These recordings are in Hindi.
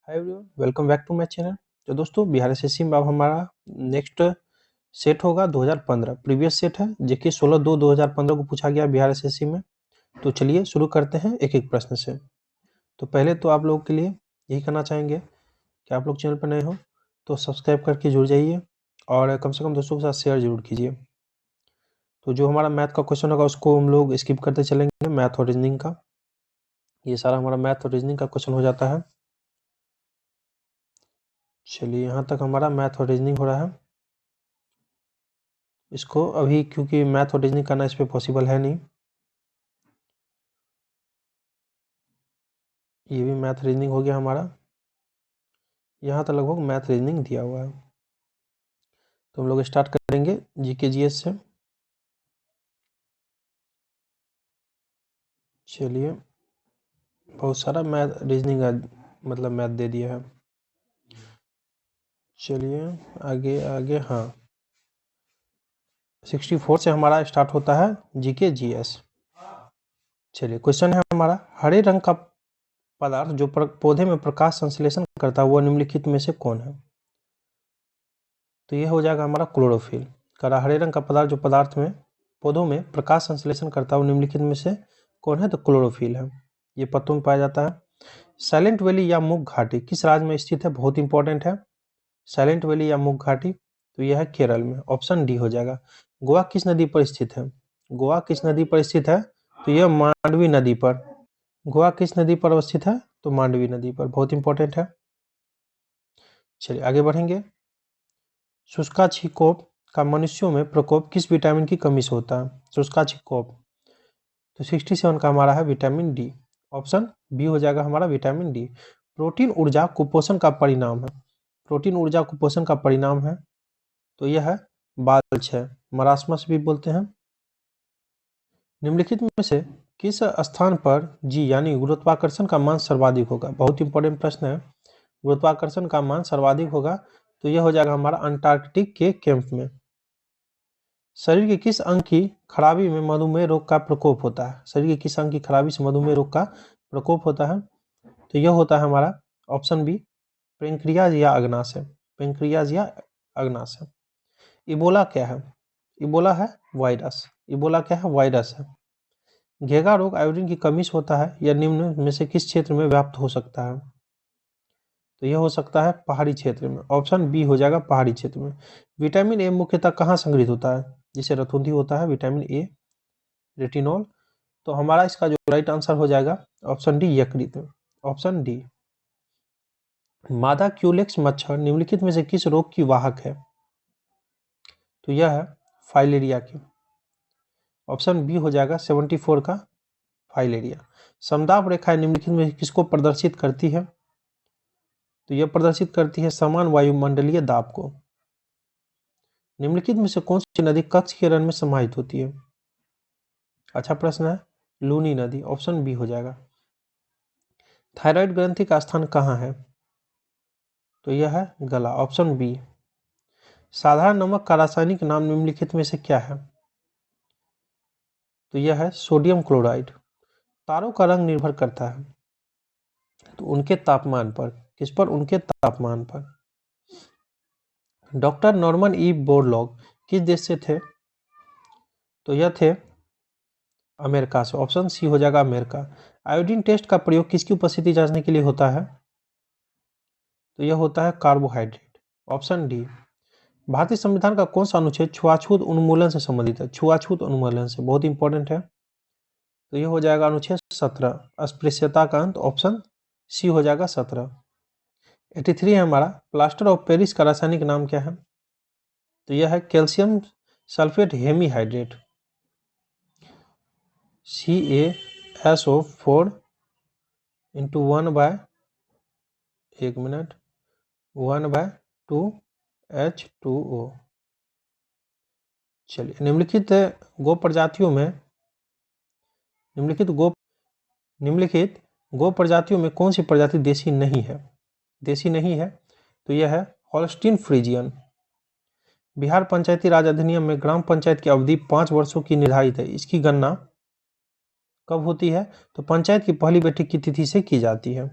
Hi everyone, welcome back to my channel. तो दोस्तों, बिहार एसएससी में अब हमारा नेक्स्ट सेट होगा 2015। प्रीवियस सेट है जेके 16/2/2015 को पूछा गया बिहार एसएससी में। तो चलिए शुरू करते हैं एक एक प्रश्न से। तो पहले तो आप लोगों के लिए यही करना चाहेंगे कि आप लोग चैनल पर नए हो तो सब्सक्राइब करके जुड़ जाइए और कम से कम दोस्तों के साथ शेयर जरूर कीजिए। तो जो हमारा मैथ का क्वेश्चन होगा उसको हम लोग स्किप करते चलेंगे। मैथ और रीजनिंग का ये सारा हमारा मैथ और रीजनिंग का क्वेश्चन हो जाता है। चलिए, यहाँ तक हमारा मैथ और रीजनिंग हो रहा है। इसको अभी क्योंकि मैथ और रीजनिंग करना इस पे पॉसिबल है नहीं, ये भी मैथ रीजनिंग हो गया हमारा। यहाँ तो लगभग मैथ रीजनिंग दिया हुआ है। तो हम लोग स्टार्ट करेंगे जीके जीएस से। चलिए, बहुत सारा मैथ रीजनिंग मतलब मैथ दे दिया है। चलिए आगे आगे, हाँ 64 से हमारा स्टार्ट होता है जीके जीएस। चलिए, क्वेश्चन है हमारा, हरे रंग का पदार्थ जो पौधे में प्रकाश संश्लेषण करता है वह निम्नलिखित में से कौन है? तो ये हो जाएगा हमारा क्लोरोफिल। करा हरे रंग का पदार्थ जो पदार्थ में पौधों में प्रकाश संश्लेषण करता है वो निम्नलिखित में से कौन है? तो क्लोरोफिल है। ये पत्तों में पाया जाता है। साइलेंट वैली या मुग घाटी किस राज्य में स्थित है? बहुत इंपॉर्टेंट है। साइलेंट वैली या मुग घाटी, तो यह है केरल में। ऑप्शन डी हो जाएगा। गोवा किस नदी पर स्थित है? गोवा किस नदी पर स्थित है? तो यह मांडवी नदी पर। गोवा किस नदी पर अवस्थित है? तो मांडवी नदी पर। बहुत इंपॉर्टेंट है। चलिए आगे बढ़ेंगे। शुष्काछिकोप का मनुष्यों में प्रकोप किस विटामिन की कमी से होता है? शुष्काछिकोप, तो 67 का हमारा है विटामिन डी। ऑप्शन बी हो जाएगा हमारा विटामिन डी। प्रोटीन ऊर्जा कुपोषण का परिणाम है। प्रोटीन ऊर्जा कुपोषण का परिणाम है, तो यह है बाल क्षय, मरासमस भी बोलते हैं। निम्नलिखित में से किस स्थान पर जी यानी गुरुत्वाकर्षण का मान सर्वाधिक होगा? बहुत इंपॉर्टेंट प्रश्न है। गुरुत्वाकर्षण का मान सर्वाधिक होगा, तो यह हो जाएगा हमारा अंटार्कटिक के कैंप में। शरीर के किस अंग की खराबी में मधुमेह रोग का प्रकोप होता है? शरीर के किस अंग की खराबी से मधुमेह रोग का प्रकोप होता है? तो यह होता है हमारा ऑप्शन बी, पेंक्रियाज या अग्नाशय। पेंक्रियाज या अग्नाशय। इबोला क्या है? इबोला है वायरस। इबोला क्या है? वायरस है। घेगा रोग आयोडीन की कमी से होता है या निम्न में से किस क्षेत्र में व्याप्त हो सकता है? तो यह हो सकता है पहाड़ी क्षेत्र में। ऑप्शन बी हो जाएगा पहाड़ी क्षेत्र में। विटामिन ए मुख्यतः कहाँ संग्रहित होता है? जिसे रतौंधी होता है विटामिन ए, रेटिनॉल। तो हमारा इसका जो राइट आंसर हो जाएगा ऑप्शन डी, यकृत। Option D. मादा क्यूलेक्स मच्छर निम्नलिखित में से किस रोग की वाहक है? तो यह है फाइलेरिया की। ऑप्शन बी हो जाएगा 74 का, फाइलेरिया। समदाब रेखा निम्नलिखित में किसको प्रदर्शित करती है? तो यह प्रदर्शित करती है समान वायुमंडलीय दाब को। निम्नलिखित में से कौन सी नदी कच्छ के रण में समाहित होती है? अच्छा प्रश्न है। लूनी नदी। ऑप्शन बी हो जाएगा। थायराइड ग्रंथि का स्थान कहाँ है? तो यह है गला। Option B. साधारण नमक का रासायनिक नाम निम्नलिखित में से क्या है? तो यह है सोडियम क्लोराइड। तारों का रंग निर्भर करता है तो उनके तापमान पर। किस पर? उनके तापमान पर। डॉक्टर नॉर्मन ई बोरलॉग किस देश से थे? तो यह थे अमेरिका से। ऑप्शन सी हो जाएगा अमेरिका। आयोडीन टेस्ट का प्रयोग किसकी उपस्थिति जांचने के लिए होता है? तो यह होता है कार्बोहाइड्रेट। Option D. भारतीय संविधान का कौन सा अनुच्छेद छुआछूत उन्मूलन से संबंधित है? छुआछूत उन्मूलन से, बहुत इंपॉर्टेंट है। तो यह हो जाएगा अनुच्छेद 17, अस्पृश्यता का अंत। ऑप्शन सी हो जाएगा 17। 83 है हमारा, प्लास्टर ऑफ पेरिस का रासायनिक नाम क्या है? तो यह है calcium sulphate hemihydrate, CaSO4 into 1/2H2O। चलिए, निम्नलिखित गो प्रजातियों में निम्नलिखित गो प्रजातियों में कौन सी प्रजाति देसी नहीं है? देसी नहीं है, तो यह है हॉल्स्टीन फ्रीजियन। बिहार पंचायती राज अधिनियम में ग्राम पंचायत की अवधि 5 वर्षों की निर्धारित है। इसकी गणना कब होती है? तो पंचायत की पहली बैठक की तिथि से की जाती है।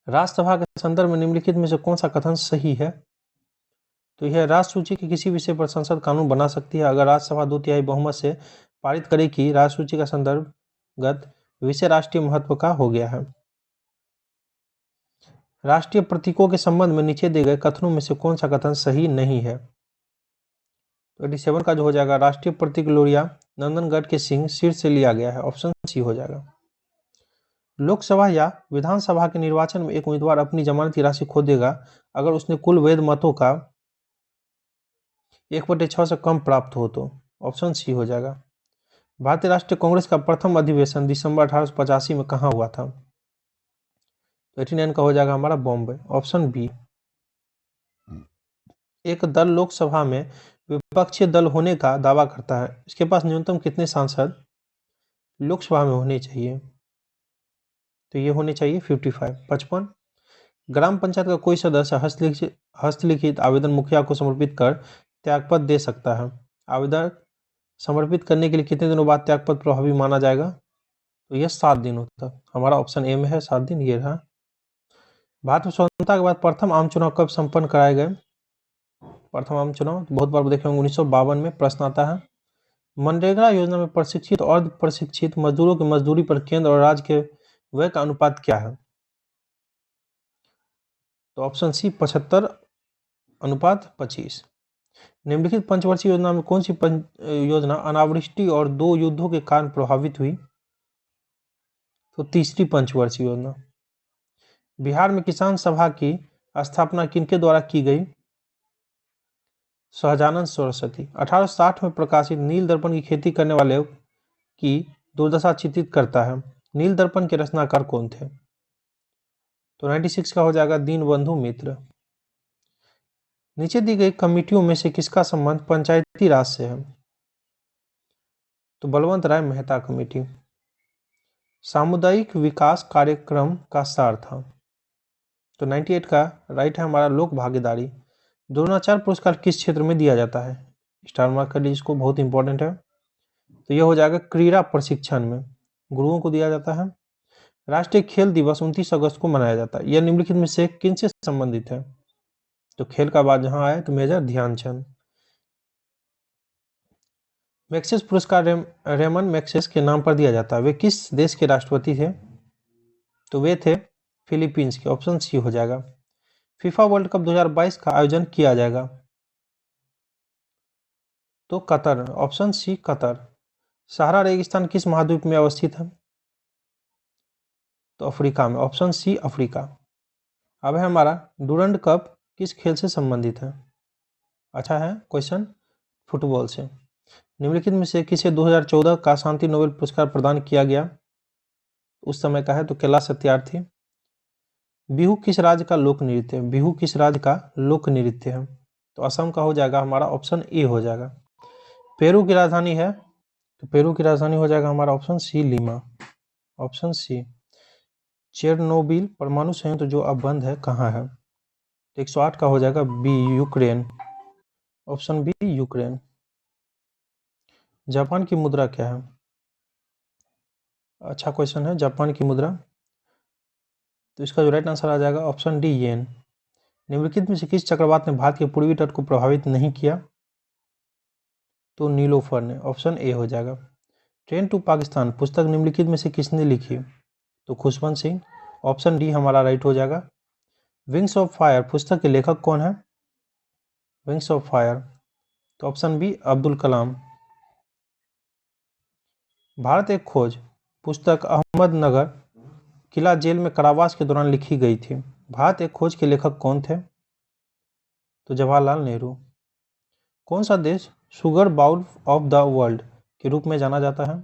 राज्यसभा के संदर्भ में निम्नलिखित में से कौन सा कथन सही है? तो यह राष्ट्र सूची के किसी विषय पर संसद कानून बना सकती है अगर राज्यसभा 2/3 बहुमत से पारित करे कि राष्ट्र सूची का संदर्भगत विषय राष्ट्रीय महत्व का हो गया है। राष्ट्रीय प्रतीकों के संबंध में नीचे दिए गए कथनों में से कौन सा कथन सही नहीं है? तो 87 का जो हो जाएगा, राष्ट्रीय प्रतीक लोरिया नंदनगढ़ के सिंह सिर से लिया गया है। ऑप्शन सी हो जाएगा। लोकसभा या विधानसभा के निर्वाचन में एक उम्मीदवार अपनी जमानती राशि खो देगा अगर उसने कुल वैध मतों का 1/6 से कम प्राप्त हो तो। ऑप्शन सी हो जाएगा। भारतीय राष्ट्रीय कांग्रेस का प्रथम अधिवेशन दिसंबर 1885 में कहाँ हुआ था? तो 89 का हो जाएगा हमारा बॉम्बे। Option B. एक दल लोकसभा में विपक्षी दल होने का दावा करता है, इसके पास न्यूनतम कितने सांसद लोकसभा में होने चाहिए? तो ये होने चाहिए 55। ग्राम पंचायत का कोई सदस्य हस्तलिखित आवेदन मुखिया को समर्पित कर त्यागपत्र दे सकता है। आवेदन समर्पित करने के लिए कितने दिनों बाद त्यागपत्र प्रभावी माना जाएगा? तो यह 7 दिनों तक। हमारा ऑप्शन ए में है 7 दिन। ये रहा। भारत में स्वतंत्रता के बाद प्रथम आम चुनाव कब संपन्न कराए गए? प्रथम आम चुनाव बहुत बार देखे होंगे 1952 में प्रश्न आता है। मनरेगा योजना में प्रशिक्षित और अर्ध प्रशिक्षित मजदूरों की मजदूरी पर केंद्र और राज्य के व्यय का अनुपात क्या है? तो ऑप्शन सी 75:25। निम्नलिखित पंचवर्षीय योजना में कौन सी योजना अनावृष्टि और 2 युद्धों के कारण प्रभावित हुई? तो तीसरी पंचवर्षीय योजना। बिहार में किसान सभा की स्थापना किनके द्वारा की गई? सहजानंद सरस्वती। 1860 में प्रकाशित नील दर्पण की खेती करने वाले की दुर्दशा चित्रित करता है। नील दर्पण के रचनाकार कौन थे? तो 96 का हो जाएगा दीनबंधु मित्र। नीचे दी गई कमिटियों में से किसका संबंध पंचायती राज से है? तो बलवंत राय मेहता कमेटी। सामुदायिक विकास कार्यक्रम का सार था। तो 98 का राइट है हमारा लोक भागीदारी। द्रोणाचार्य पुरस्कार किस क्षेत्र में दिया जाता है? स्टार मार्क कर लीजिए इसको, बहुत इंपॉर्टेंट है। तो यह हो जाएगा क्रीड़ा प्रशिक्षण में गुरुओं को दिया जाता है। राष्ट्रीय खेल दिवस 29 अगस्त को मनाया जाता है। यह निम्नलिखित में से किन से संबंधित है? तो खेल का बाद जहां आए तो मेजर ध्यानचंद। मैक्सेस पुरस्कार रेमन मैक्सेस के नाम पर दिया जाता है। वे किस देश के राष्ट्रपति थे? तो वे थे फिलीपींस के। ऑप्शन सी हो जाएगा। फीफा वर्ल्ड कप 2022 का आयोजन किया जाएगा। तो कतर। Option C Qatar. सहारा रेगिस्तान किस महाद्वीप में अवस्थित है? तो अफ्रीका में। Option C Africa. अब है हमारा डूरंड कप किस खेल से संबंधित है? अच्छा है क्वेश्चन, फुटबॉल से। निम्नलिखित में से किसे 2014 का शांति नोबेल पुरस्कार प्रदान किया गया? उस समय का है तो कैलाश सत्यार्थी। बिहू किस राज्य का लोक नृत्य है? बिहू किस राज्य का लोक नृत्य है? तो असम का हो जाएगा हमारा। ऑप्शन ए हो जाएगा। पेरू की राजधानी है? तो पेरू की राजधानी हो जाएगा हमारा option C Lima. Option C. Chernobyl परमाणु संयंत्र जो अब बंद है कहाँ है? 108 का हो जाएगा B Ukraine. Option B Ukraine. Japan की मुद्रा क्या है? अच्छा क्वेश्चन है, जापान की मुद्रा। तो इसका जो राइट आंसर आ जाएगा ऑप्शन डी येन। निम्नलिखित में से किस चक्रवात ने भारत के पूर्वी तट को प्रभावित नहीं किया? तो नीलोफर ने। ऑप्शन ए हो जाएगा। ट्रेन टू पाकिस्तान पुस्तक निम्नलिखित में से किसने लिखी? तो खुशवंत सिंह। ऑप्शन डी हमारा राइट हो जाएगा। विंग्स ऑफ फायर पुस्तक के लेखक कौन है? Wings of fire. तो ऑप्शन बी अब्दुल कलाम। भारत एक खोज पुस्तक अहमदनगर किला जेल में कारावास के दौरान लिखी गई थी। भारत एक खोज के लेखक कौन थे? तो जवाहरलाल नेहरू। कौन सा देश sugar bowl of the world के रूप में जाना जाता है?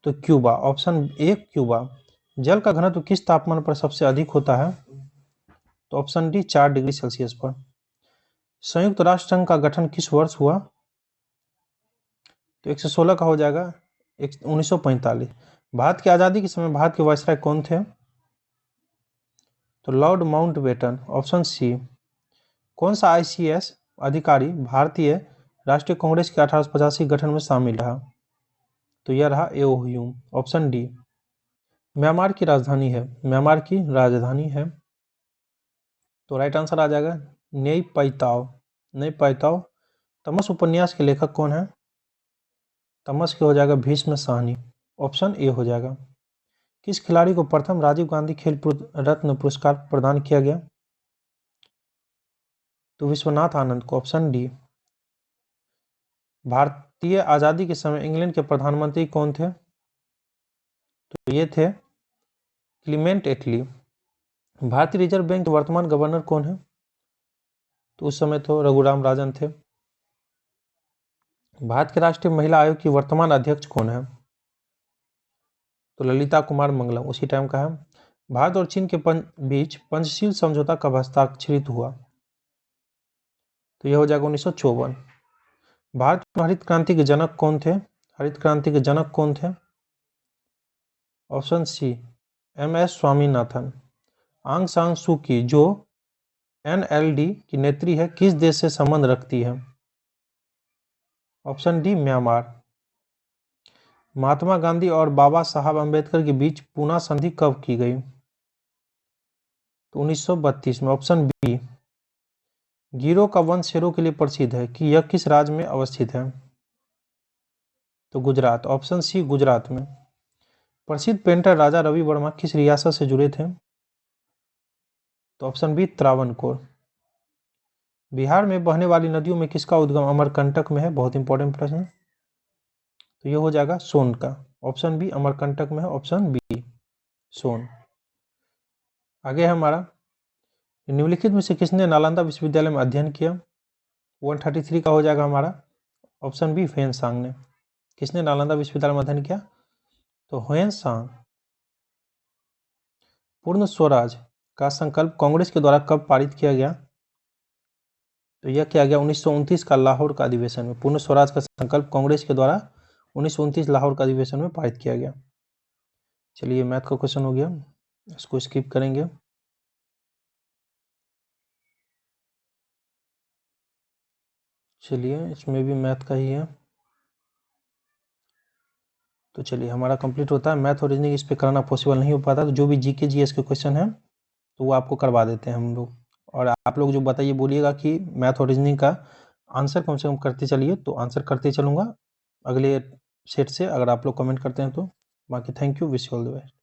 तो क्यूबा। Option A Cuba. जल का घनत्व किस तापमान पर सबसे अधिक होता है? तो ऑप्शन डी 4 डिग्री सेल्सियस पर। संयुक्त राष्ट्र संघ का गठन किस वर्ष हुआ? तो 116 का हो जाएगा 1945। भारत की आज़ादी के समय भारत के वायसराय कौन थे? तो लॉर्ड माउंटबेटन। Option C. कौन सा ICS अधिकारी भारतीय राष्ट्रीय कांग्रेस के 1885 गठन में शामिल रहा? तो यह रहा एओ ह्यूम। Option D. म्यांमार की राजधानी है, म्यांमार की राजधानी है। तो राइट आंसर आ जाएगा नेई पैताव, नेई पैताव। तमस उपन्यास के लेखक कौन है? तमस के हो जाएगा भीष्म साहनी, ऑप्शन ए हो जाएगा। किस खिलाड़ी को प्रथम राजीव गांधी खेल रत्न पुरस्कार प्रदान किया गया? तो विश्वनाथ आनंद को, ऑप्शन डी। भारतीय आजादी के समय इंग्लैंड के प्रधानमंत्री कौन थे? तो ये थे क्लीमेंट एटली। भारतीय रिजर्व बैंक के वर्तमान गवर्नर कौन है? तो उस समय तो रघुराम राजन थे। भारत के राष्ट्रीय महिला आयोग की वर्तमान अध्यक्ष कौन है? तो ललिता कुमार मंगलम, उसी टाइम का है। भारत और चीन के बीच पंचशील समझौता कब हस्ताक्षरित हुआ? तो यह हो जाएगा 1954। भारत में हरित क्रांति के जनक कौन थे? हरित क्रांति के जनक कौन थे? Option C MS Swaminathan. Aung San सू की जो NLD की नेत्री है, किस देश से संबंध रखती है? Option D Myanmar. Mahatma Gandhi और बाबा साहब अम्बेडकर के बीच पूना संधि कब की गई? तो 1932 में, ऑप्शन बी। गिरोह का वन शेरों के लिए प्रसिद्ध है कि यह किस राज्य में अवस्थित है? तो गुजरात, ऑप्शन सी गुजरात में। प्रसिद्ध पेंटर राजा रवि वर्मा किस रियासत से जुड़े थे? तो ऑप्शन बी त्रावणकोर। बिहार में बहने वाली नदियों में किसका उद्गम अमरकंटक में है? बहुत इंपॉर्टेंट प्रश्न। तो ये हो जाएगा सोन का, ऑप्शन बी अमरकंटक में है, ऑप्शन बी सोन। आगे है हमारा, निम्नलिखित में से किसने नालंदा विश्वविद्यालय में अध्ययन किया? 133 का हो जाएगा हमारा, ऑप्शन बी ह्वेन सांग ने। किसने नालंदा विश्वविद्यालय में अध्ययन किया? तो ह्वेन सांग। पूर्ण स्वराज का संकल्प कांग्रेस के द्वारा कब पारित किया गया? तो यह किया गया 1929 का लाहौर का अधिवेशन में। पूर्ण स्वराज का संकल्प कांग्रेस के द्वारा 1929 लाहौर का अधिवेशन में पारित किया गया। चलिए मैथ का क्वेश्चन हो गया, इसको स्किप करेंगे। चलिए इसमें भी मैथ का ही है, तो चलिए हमारा कंप्लीट होता है। मैथ और रीजनिंग इस पे कराना पॉसिबल नहीं हो पाता, तो जो भी जीके जीएस के क्वेश्चन है तो वो आपको करवा देते हैं हम लोग। और आप लोग जो बताइए, बोलिएगा कि मैथ और रीजनिंग का आंसर कम से कम करते चलिए, तो आंसर करते चलूँगा अगले सेट से, अगर आप लोग कमेंट करते हैं तो। बाकी thank you, wish you all the best.